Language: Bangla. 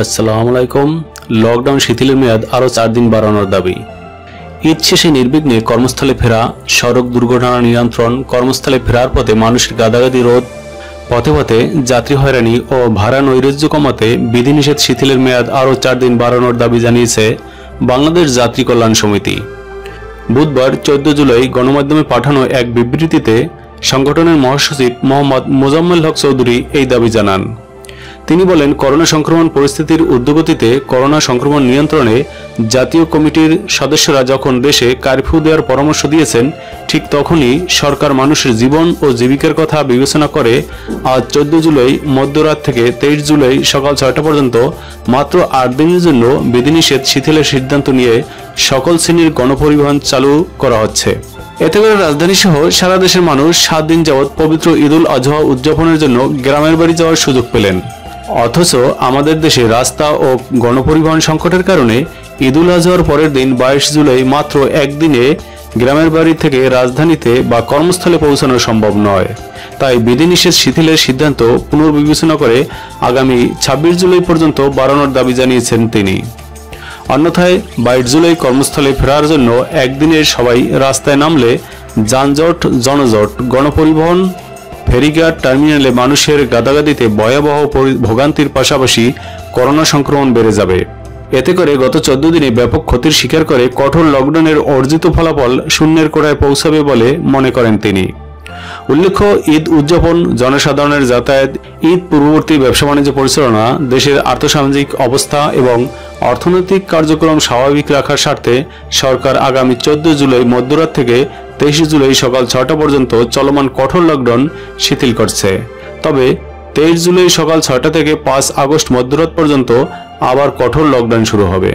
আসসালামু আলাইকুম। লকডাউন শিথিলের মেয়াদ আরও 4 দিন বাড়ানোর দাবি। ঈদ শেষে নির্বিঘ্নে কর্মস্থলে ফেরা, সড়ক দুর্ঘটনা নিয়ন্ত্রণ, কর্মস্থলে ফেরার পথে মানুষের গাদাগাদি রোধ, পথে পথে যাত্রী হয়রানি ও ভাড়া নৈরাজ্য কমাতে বিধিনিষেধ শিথিলের মেয়াদ আরও 4 দিন বাড়ানোর দাবি জানিয়েছে বাংলাদেশ যাত্রী কল্যাণ সমিতি। বুধবার 14 জুলাই গণমাধ্যমে পাঠানো এক বিবৃতিতে সংগঠনের মহাসচিব মোহাম্মদ মোজাম্মেল হক চৌধুরী এই দাবি জানান। তিনি বলেন, করোনা সংক্রমণ পরিস্থিতির ঊর্ধ্বগতিতে করোনা সংক্রমণ নিয়ন্ত্রণে জাতীয় কমিটির সদস্যরা যখন দেশে কারফিউ দেওয়ার পরামর্শ দিয়েছেন, ঠিক তখনই সরকার মানুষের জীবন ও জীবিকার কথা বিবেচনা করে আজ 14 জুলাই মধ্যরাত থেকে 23 জুলাই সকাল 6টা পর্যন্ত মাত্র 8 দিনের জন্য বিধিনিষেধ শিথিলের সিদ্ধান্ত নিয়ে সকল শ্রেণীর গণপরিবহন চালু করা হচ্ছে। এতে করে রাজধানী সহ সারা দেশের মানুষ 7 দিন যাবৎ পবিত্র ঈদ উল আজহা উদযাপনের জন্য গ্রামের বাড়ি যাওয়ার সুযোগ পেলেন। অথচ আমাদের দেশে রাস্তা ও গণপরিবহন সংকটের কারণে ঈদ উল আজহার পরের দিন 22 জুলাই মাত্র একদিনে গ্রামের বাড়ি থেকে রাজধানীতে বা কর্মস্থলে পৌঁছানো সম্ভব নয়। তাই বিধিনিষেধ শিথিলের সিদ্ধান্ত পুনর্বিবেচনা করে আগামী 26 জুলাই পর্যন্ত বাড়ানোর দাবি জানিয়েছেন তিনি। অন্যথায় 22 জুলাই কর্মস্থলে ফেরার জন্য একদিনে সবাই রাস্তায় নামলে যানজট, জনজট, গণপরিবহন, ফেরিঘাট, টার্মিনালে মানুষের গাদাগাদিতে ভয়াবহ ভোগান্তির পাশাপাশি করোনা সংক্রমণ বেড়ে যাবে। এতে করে গত 14 দিনে ব্যাপক ক্ষতির স্বীকার করে কঠোর লকডাউনের অর্জিত ফলাফল শূন্যের কোড়ায় পৌঁছাবে বলে মনে করেন তিনি। উল্লেখ্য, ঈদ উদযাপন, জনসাধারণের যাতায়াত, ঈদ পূর্ববর্তী ব্যবসা বাণিজ্য পরিচালনা, দেশের আর্থসামাজিক অবস্থা এবং অর্থনৈতিক কার্যক্রম স্বাভাবিক রাখার স্বার্থে সরকার আগামী 14 জুলাই মধ্যরাত থেকে 23 জুলাই সকাল 6টা পর্যন্ত চলমান কঠোর লকডাউন শিথিল করছে। তবে 23 জুলাই সকাল 6টা থেকে 5 আগস্ট মধ্যরাত পর্যন্ত আবার কঠোর লকডাউন শুরু হবে।